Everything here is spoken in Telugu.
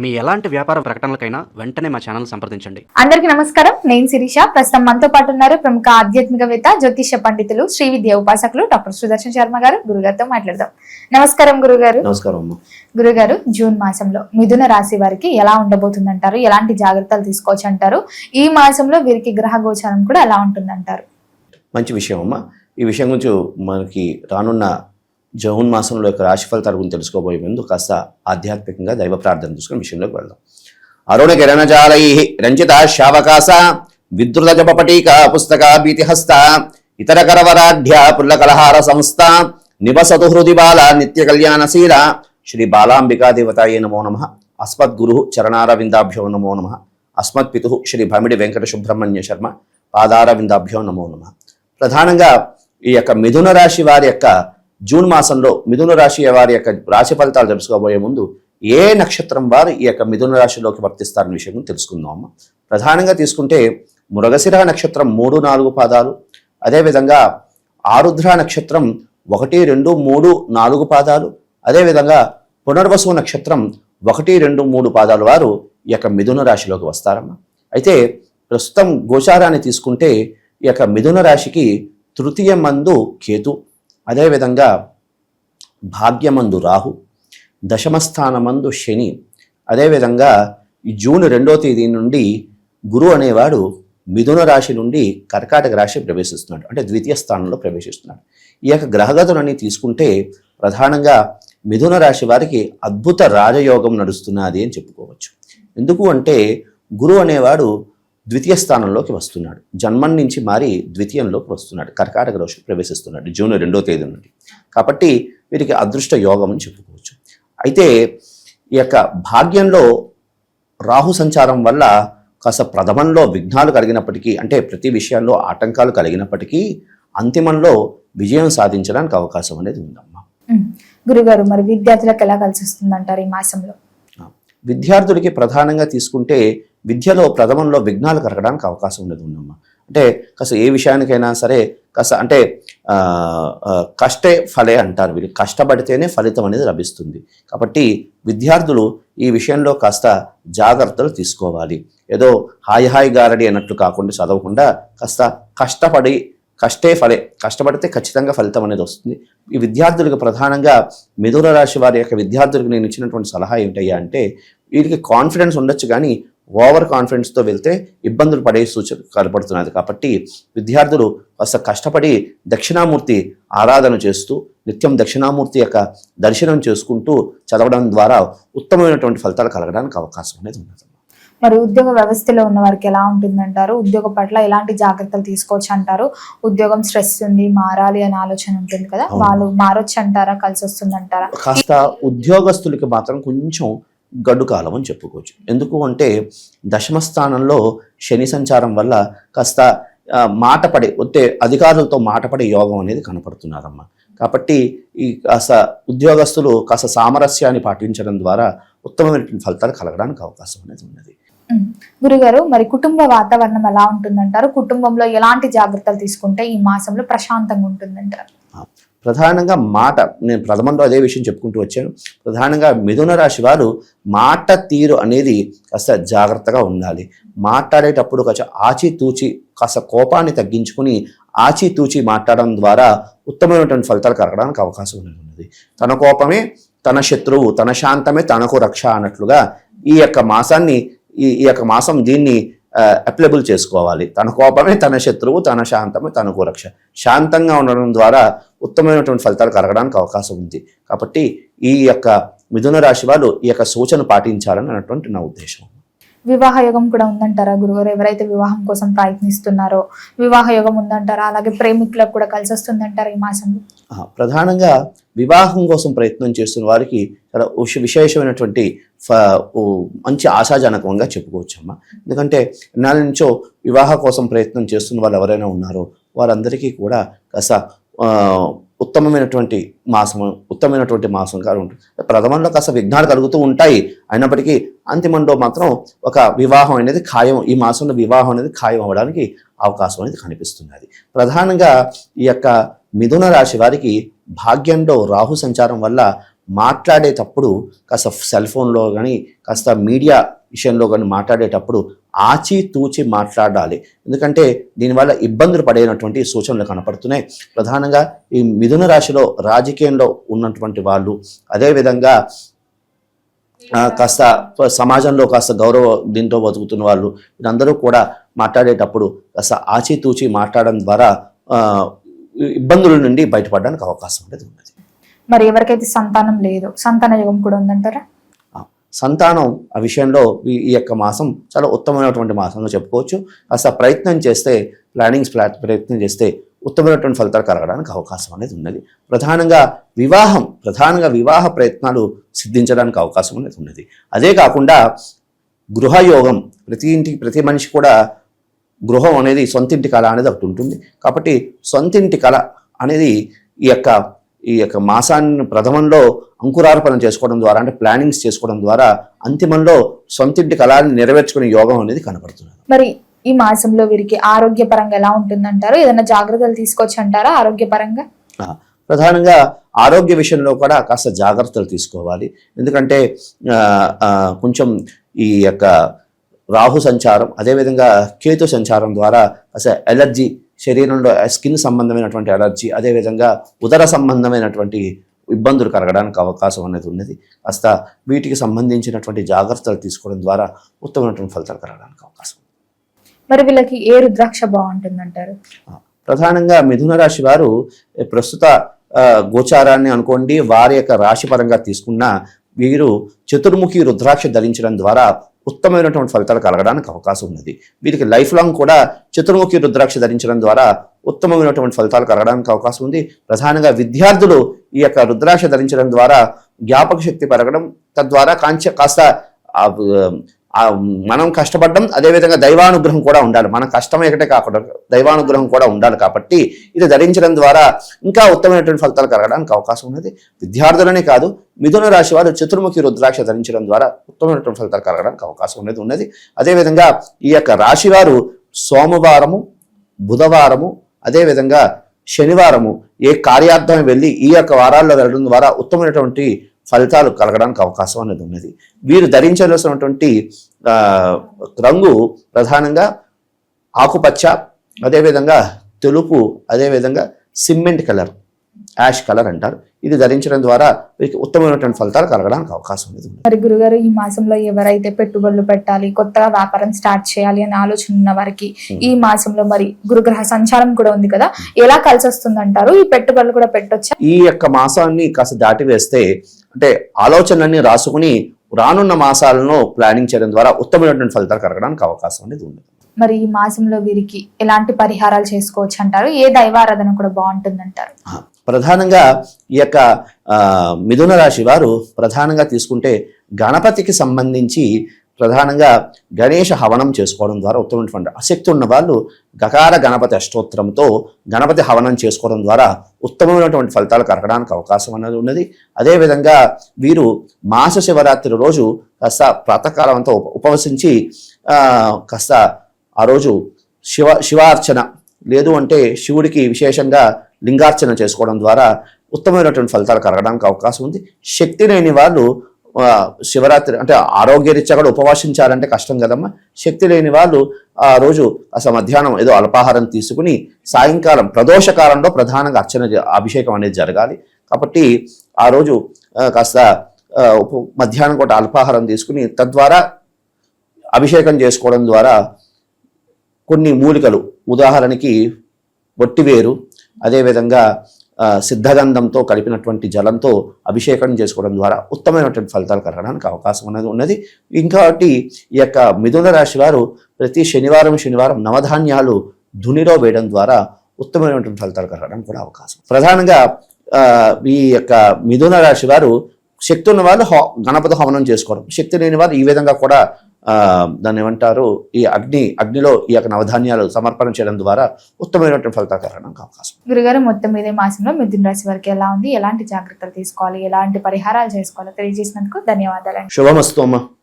మీ ఎలాంటి వ్యాపార ప్రకటనలకైనా వెంటనే మా ఛానల్ సంప్రదించండి. అందరికీ నమస్కారం. నేను శిరీష. ప్రస్తుతం మనతో పాటు ఉన్నారు ప్రముఖ ఆధ్యాత్మికవేత్త, జ్యోతిష పండితులు, శ్రీ విద్యా ఉపాసకులు డాక్టర్ సుదర్శన్ శర్మ గారు. గురుగారితో మాట్లాడదాం. నమస్కారం గురుగారు. నమస్కారం. గురుగారు, జూన్ మాసంలో మిథున రాశి వారికి ఎలా ఉండబోతుందంటారు? ఎలాంటి జాగ్రత్తలు తీసుకోవచ్చు అంటారు? ఈ మాసంలో వీరికి గ్రహ గోచారం కూడా ఎలా ఉంటుందంటారు? మంచి విషయం అమ్మా. ఈ విషయం గురించి మనకి రానున్న జూన్ మాసంలో యొక్క రాశి ఫలితాల గురించి తెలుసుకోబోయే ముందు కాస్త ఆధ్యాత్మికంగా దైవ ప్రార్థన తీసుకుని విషయంలోకి వెళ్దాం. అరుణ కిరణజాలై రంజిత శావకాశ విద్రుత జపపటీక పుస్తక భీతిహస్త ఇతర కరవరాఢ్య పుల్లకలహార సంస్థ నివసతు హృది బాల నిత్య కళ్యాణశీల శ్రీ బాలాంబికా దేవతాయే నమో నమః. అస్మద్గురు చరణారవిందాభ్యో నమో నమః. అస్మత్పితు శ్రీ భమిడి వెంకట సుబ్రహ్మణ్య శర్మ పాదారవిందాభ్యో నమో నమః. ప్రధానంగా ఈ యొక్క మిథున రాశి వారి యొక్క జూన్ మాసంలో మిథున రాశి వారి యొక్క రాశి ఫలితాలు తెలుసుకోబోయే ముందు ఏ నక్షత్రం వారు ఈ యొక్క మిథున రాశిలోకి వర్తిస్తారనే విషయం తెలుసుకుందాం. ప్రధానంగా తీసుకుంటే మృగశిర నక్షత్రం 3, 4 పాదాలు, అదేవిధంగా ఆరుద్ర నక్షత్రం 1, 2, 3, 4 పాదాలు, అదేవిధంగా పునర్వసు నక్షత్రం 1, 2, 3 పాదాలు వారు ఈ యొక్క మిథున రాశిలోకి వస్తారమ్మా. అయితే ప్రస్తుతం గోచారాన్ని తీసుకుంటే ఈ యొక్క మిథున రాశికి తృతీయ మందు కేతు, అదేవిధంగా భాగ్యమందు రాహు, దశమస్థానమందు శని, అదేవిధంగా ఈ జూన్ 2వ తేదీ నుండి గురువు అనేవాడు మిథున రాశి నుండి కర్కాటక రాశి ప్రవేశిస్తున్నాడు, అంటే ద్వితీయ స్థానంలో ప్రవేశిస్తున్నాడు. ఈ యొక్క గ్రహగతులన్నీ తీసుకుంటే ప్రధానంగా మిథున రాశి వారికి అద్భుత రాజయోగం నడుస్తున్నది అని చెప్పుకోవచ్చు. ఎందుకు అంటే గురువు అనేవాడు ద్వితీయ స్థానంలోకి వస్తున్నాడు, జన్మం నుంచి మారి ద్వితీయంలోకి వస్తున్నాడు, కర్కాటక రాశి ప్రవేశిస్తున్నాడు జూన్ 2వ తేదీ నుండి. కాబట్టి వీరికి అదృష్ట యోగం అని చెప్పుకోవచ్చు. అయితే ఈ యొక్క భాగ్యంలో రాహు సంచారం వల్ల కాస్త ప్రథమంలో విఘ్నాలు కలిగినప్పటికీ, అంటే ప్రతి విషయాల్లో ఆటంకాలు కలిగినప్పటికీ అంతిమంలో విజయం సాధించడానికి అవకాశం అనేది ఉందమ్మా. గురుగారు, మరి విద్యార్థులకు ఎలా కలిసి వస్తుందంటారు ఈ మాసంలో? విద్యార్థులకి ప్రధానంగా తీసుకుంటే విద్యలో ప్రథమంలో విఘ్నాలు కలగడానికి అవకాశం ఉండదు ఉందమ్మా. అంటే కాస్త ఏ విషయానికైనా సరే కాస్త అంటే కష్టే ఫలే అంటారు, వీళ్ళు కష్టపడితేనే ఫలితం అనేది లభిస్తుంది. కాబట్టి విద్యార్థులు ఈ విషయంలో కాస్త జాగ్రత్తలు తీసుకోవాలి. ఏదో హాయి గారడి అన్నట్లు కాకుండా చదవకుండా కాస్త కష్టపడి కష్టే ఫలే, కష్టపడితే ఖచ్చితంగా ఫలితం అనేది వస్తుంది. ఈ విద్యార్థులకు ప్రధానంగా మిథున రాశి వారి యొక్క విద్యార్థులకు నేను ఇచ్చినటువంటి సలహా ఏమిటయ్యా అంటే, వీరికి కాన్ఫిడెన్స్ ఉండొచ్చు కానీ ఓవర్ కాన్ఫిడెన్స్తో వెళ్తే ఇబ్బందులు పడే సూచన కనపడుతున్నది. కాబట్టి విద్యార్థులు కాస్త కష్టపడి దక్షిణామూర్తి ఆరాధన చేస్తూ నిత్యం దక్షిణామూర్తి యొక్క దర్శనం చేసుకుంటూ చదవడం ద్వారా ఉత్తమమైనటువంటి ఫలితాలు కలగడానికి అవకాశం అనేది ఉన్నది. మరి ఉద్యోగ వ్యవస్థలో ఉన్న వారికి ఎలా ఉంటుందంటారు? ఉద్యోగం పట్ల ఎలాంటి జాగ్రత్తలు తీసుకోవచ్చు అంటారు? ఉద్యోగం స్ట్రెస్ ఉంది, మారాలి అనే ఆలోచన ఉంటుంది కదా, వాళ్ళు మారొచ్చు అంటారా? కలిసి వస్తుంది అంటారా? కాస్త ఉద్యోగస్తులకి మాత్రం కొంచెం గడ్డు కాలం అని చెప్పుకోవచ్చు. ఎందుకు అంటే దశమ స్థానంలో శని సంచారం వల్ల కాస్త మాటపడే అధికారులతో మాటపడే యోగం అనేది కనపడుతున్నారమ్మా. కాబట్టి ఈ కాస్త ఉద్యోగస్తులు కాస్త సామరస్యాన్ని పాటించడం ద్వారా ఉత్తమమైనటువంటి ఫలితాలు కలగడానికి అవకాశం అనేది ఉన్నది. గురుగారు, మరి కుటుంబ వాతావరణం ఎలా ఉంటుందంటారు? కుటుంబంలో ఎలాంటి జాగ్రత్తలు తీసుకుంటే ఈ మాసంలో ప్రశాంతంగా ఉంటుందంటారు? ప్రధానంగా మాట, నేను ప్రథమంలో అదే విషయం చెప్పుకుంటూ వచ్చాను. ప్రధానంగా మిథున రాశి వారు మాట తీరు అనేది కాస్త జాగ్రత్తగా ఉండాలి. మాట్లాడేటప్పుడు కాస్త ఆచితూచి కాస్త కోపాన్ని తగ్గించుకుని ఆచితూచి మాట్లాడడం ద్వారా ఉత్తమమైనటువంటి ఫలితాలు కలగడానికి అవకాశం ఉన్నది. తన కోపమే తన శత్రువు, తన శాంతమే తనకు రక్ష అన్నట్లుగా ఈ యొక్క మాసాన్ని ఈ యొక్క మాసం దీన్ని అప్లైబుల్ చేసుకోవాలి. తన కోపమే తన శత్రువు, తన శాంతమే తనకు రక్ష. శాంతంగా ఉండడం ద్వారా ఉత్తమమైనటువంటి ఫలితాలు కలగడానికి అవకాశం ఉంది. కాబట్టి ఈ యొక్క మిథున రాశి వాళ్ళు ఈ యొక్క సూచన పాటించాలని అన్నటువంటి నా ఉద్దేశం. వివాహ యోగం కూడా ఉందంటారా గురుగారు? ఎవరైతే వివాహం కోసం ప్రయత్నిస్తున్నారో వివాహ యోగం ఉందంటారా? అలాగే ప్రేమికులకు కూడా కలిసి వస్తుందంటారా ఈ మాసంలో? ప్రధానంగా వివాహం కోసం ప్రయత్నం చేస్తున్న వారికి చాలా విశేషమైనటువంటి మంచి ఆశాజనకంగా చెప్పుకోవచ్చమ్మా. ఎందుకంటే నాళ్ళ నుంచో వివాహ కోసం ప్రయత్నం చేస్తున్న వాళ్ళు ఎవరైనా ఉన్నారో వారందరికీ కూడా కాస్త ఉత్తమమైనటువంటి మాసంగా ఉంటుంది. ప్రథమంలో కాస్త విఘ్నాలు కలుగుతూ ఉంటాయి, అయినప్పటికీ అంతిమంలో మాత్రం ఒక వివాహం అనేది ఖాయం, ఈ మాసంలో వివాహం అనేది ఖాయం అవ్వడానికి అవకాశం అనేది కనిపిస్తున్నది. ప్రధానంగా ఈ యొక్క మిథున రాశి వారికి భాగ్యంలో రాహు సంచారం వల్ల మాట్లాడేటప్పుడు కాస్త సెల్ ఫోన్లో కానీ కాస్త మీడియా విషయంలో కానీ మాట్లాడేటప్పుడు ఆచితూచి మాట్లాడాలి. ఎందుకంటే దీనివల్ల ఇబ్బందులు పడేటువంటి సూచనలు కనపడుతున్నాయి. ప్రధానంగా ఈ మిథున రాశిలో రాజకీయంలో ఉన్నటువంటి వాళ్ళు, అదేవిధంగా కాస్త సమాజంలో కాస్త గౌరవ దీంతో బతుకుతున్న వాళ్ళు, వీరందరూ కూడా మాట్లాడేటప్పుడు కాస్త ఆచితూచి మాట్లాడడం ద్వారా ఇబ్బందుల నుండి బయటపడడానికి అవకాశం అనేది ఉన్నది. మరి ఎవరికైతే సంతానం లేదు, సంతాన యోగం కూడా ఉందంటారా? సంతానం ఆ విషయంలో ఈ యొక్క మాసం చాలా ఉత్తమమైనటువంటి మాసంగా చెప్పుకోవచ్చు. కాస్త ప్రయత్నం చేస్తే, ప్రయత్నం చేస్తే ఉత్తమమైనటువంటి ఫలితాలు కలగడానికి అవకాశం అనేది ఉన్నది. ప్రధానంగా వివాహ ప్రయత్నాలు సిద్ధించడానికి అవకాశం అనేది ఉన్నది. అదే కాకుండా గృహయోగం, ప్రతి మనిషి కూడా గృహం అనేది సొంతింటి కళ అనేది ఒకటి ఉంటుంది. కాబట్టి సొంతింటి కళ అనేది ఈ యొక్క మాసాన్ని ప్రథమంలో అంకురార్పణ చేసుకోవడం ద్వారా, అంటే ప్లానింగ్స్ చేసుకోవడం ద్వారా అంతిమంలో సొంతింటి కళని నెరవేర్చుకునే యోగం అనేది కనపడుతుంది. మరి ఈ మాసంలో వీరికి ఆరోగ్యపరంగా ఎలా ఉంటుందంటారు? ఏదైనా జాగ్రత్తలు తీసుకోవచ్చు అంటారా ఆరోగ్యపరంగా? ప్రధానంగా ఆరోగ్య విషయంలో కూడా కాస్త జాగ్రత్తలు తీసుకోవాలి. ఎందుకంటే కొంచెం ఈ యొక్క రాహు సంచారం, అదేవిధంగా కేతు సంచారం ద్వారా అసలు ఎలర్జీ, శరీరంలో స్కిన్ సంబంధమైనటువంటి ఎలర్జీ, అదేవిధంగా ఉదర సంబంధమైనటువంటి ఇబ్బందులు కలగడానికి అవకాశం అనేది ఉన్నది. కాస్త వీటికి సంబంధించినటువంటి జాగ్రత్తలు తీసుకోవడం ద్వారా ఉత్తమమైనటువంటి ఫలితాలు కలగడానికి అవకాశం. మరి వీళ్ళకి ఏ రుద్రాక్ష బాగుంటుందంటారు? ప్రధానంగా మిథున రాశి వారు ప్రస్తుత గోచారాన్ని అనుకోండి, వారి యొక్క రాశి పరంగా తీసుకున్న వీరు చతుర్ముఖి రుద్రాక్ష ధరించడం ద్వారా ఉత్తమమైనటువంటి ఫలితాలు కలగడానికి అవకాశం ఉన్నది. వీరికి లైఫ్ లాంగ్ కూడా చతుర్ముఖి రుద్రాక్ష ధరించడం ద్వారా ఉత్తమమైనటువంటి ఫలితాలు కలగడానికి అవకాశం ఉంది. ప్రధానంగా విద్యార్థులు ఈ యొక్క రుద్రాక్ష ధరించడం ద్వారా జ్ఞాపక శక్తి పెరగడం, తద్వారా కాస్త మనం కష్టపడడం, అదేవిధంగా దైవానుగ్రహం కూడా ఉండాలి. మన కష్టం ఒకటే కాకుండా దైవానుగ్రహం కూడా ఉండాలి. కాబట్టి ఇది ధరించడం ద్వారా ఇంకా ఉత్తమమైనటువంటి ఫలితాలు కలగడానికి అవకాశం ఉన్నది. విద్యార్థులనే కాదు, మిథున రాశి వారు చతుర్ముఖి రుద్రాక్ష ధరించడం ద్వారా ఉత్తమమైనటువంటి ఫలితాలు కలగడానికి అవకాశం అనేది ఉన్నది. అదేవిధంగా ఈ యొక్క రాశి వారు సోమవారము, బుధవారము, అదేవిధంగా శనివారము ఏ కార్యార్థం వెళ్ళి ఈ యొక్క వారాల్లో వెళ్ళడం ద్వారా ఉత్తమమైనటువంటి ఫలితాలు కలగడానికి అవకాశం అనేది ఉన్నది. వీరు ధరించవలసినటువంటి రంగు ప్రధానంగా ఆకుపచ్చ, అదేవిధంగా తెలుపు, అదేవిధంగా సిమెంట్ కలర్, యాష్ కలర్ అంటారు. ఇది ధరించడం ద్వారా వీరికి ఉత్తమమైనటువంటి ఫలితాలు కలగడానికి అవకాశం ఉంది. మరి గురుగారు, ఈ మాసంలో ఎవరైతే పెట్టుబడులు పెట్టాలి, కొత్తగా వ్యాపారం స్టార్ట్ చేయాలి అనే ఆలోచన ఉన్న వారికి ఈ మాసంలో మరి గురుగ్రహ సంచారం కూడా ఉంది కదా, ఎలా కలిసి వస్తుంది అంటారు? ఈ పెట్టుబడులు కూడా పెట్టొచ్చా? ఈ యొక్క మాసాన్ని కాస్త దాటి వేస్తే, అంటే ఆలోచనలన్నీ రాసుకుని రానున్న మాసాలను ప్లానింగ్ చేయడం ద్వారా ఉత్తమమైనటువంటి ఫలితాలు కలగడానికి అవకాశం అనేది ఉంది. మరి ఈ మాసంలో వీరికి ఎలాంటి పరిహారాలు చేసుకోవచ్చు అంటారు? ఏ దైవారాధన కూడా బాగుంటుంది అంటారు? ప్రధానంగా ఈ యొక్క మిథున రాశి వారు ప్రధానంగా తీసుకుంటే గణపతికి సంబంధించి ప్రధానంగా గణేష హవనం చేసుకోవడం ద్వారా ఉత్తమమైనటువంటి ఆసక్తి ఉన్న వాళ్ళు గకార గణపతి అష్టోత్తరంతో గణపతి హవనం చేసుకోవడం ద్వారా ఉత్తమమైనటువంటి ఫలితాలు కలగడానికి అవకాశం అనేది ఉన్నది. అదేవిధంగా వీరు మాస శివరాత్రి రోజు కాస్త ప్రాతకాలం అంతా ఉపవసించి కాస్త ఆ రోజు శివార్చన, లేదు అంటే శివుడికి విశేషంగా లింగార్చన చేసుకోవడం ద్వారా ఉత్తమమైనటువంటి ఫలితాలు కలగడానికి అవకాశం ఉంది. శక్తి లేని వాళ్ళు శివరాత్రి అంటే ఆరోగ్యరీత్యా కూడా ఉపవాసించాలంటే కష్టం కదమ్మా. శక్తి లేని వాళ్ళు ఆ రోజు అసలు మధ్యాహ్నం ఏదో అల్పాహారం తీసుకుని సాయంకాలం ప్రదోష కాలంలో ప్రధానంగా అభిషేకం అనేది జరగాలి. కాబట్టి ఆ రోజు కాస్త మధ్యాహ్నం కూడా అల్పాహారం తీసుకుని తద్వారా అభిషేకం చేసుకోవడం ద్వారా కొన్ని మూలికలు, ఉదాహరణకి వట్టివేరు, అదేవిధంగా సిద్ధగంధంతో కలిపినటువంటి జలంతో అభిషేకం చేసుకోవడం ద్వారా ఉత్తమమైనటువంటి ఫలితాలు కలగడానికి అవకాశం అనేది ఉన్నది. ఇంకోటి ఈ యొక్క మిథున రాశి వారు ప్రతి శనివారం నవధాన్యాలు ధునిలో వేయడం ద్వారా ఉత్తమమైనటువంటి ఫలితాలు కలగడానికి కూడా అవకాశం. ప్రధానంగా ఈ యొక్క మిథున రాశి వారు శక్తి ఉన్న వాళ్ళు గణపతి హవనం చేసుకోవడం, శక్తి లేని వారు ఈ విధంగా కూడా దాన్ని ఏమంటారు, ఈ అగ్నిలో ఈ యొక్క నవధాన్యాలు సమర్పణ చేయడం ద్వారా ఉత్తమమైనటువంటి ఫలితాలు కలగడానికి అవకాశం. గురుగారు, మొత్తం మీద మాసంలో మిథున రాశి వారికి ఎలా ఉంది, ఎలాంటి జాగ్రత్తలు తీసుకోవాలి, ఎలాంటి పరిహారాలు చేసుకోవాలి తెలియజేసినందుకు ధన్యవాదాలు. శుభమస్తు అమ్మ.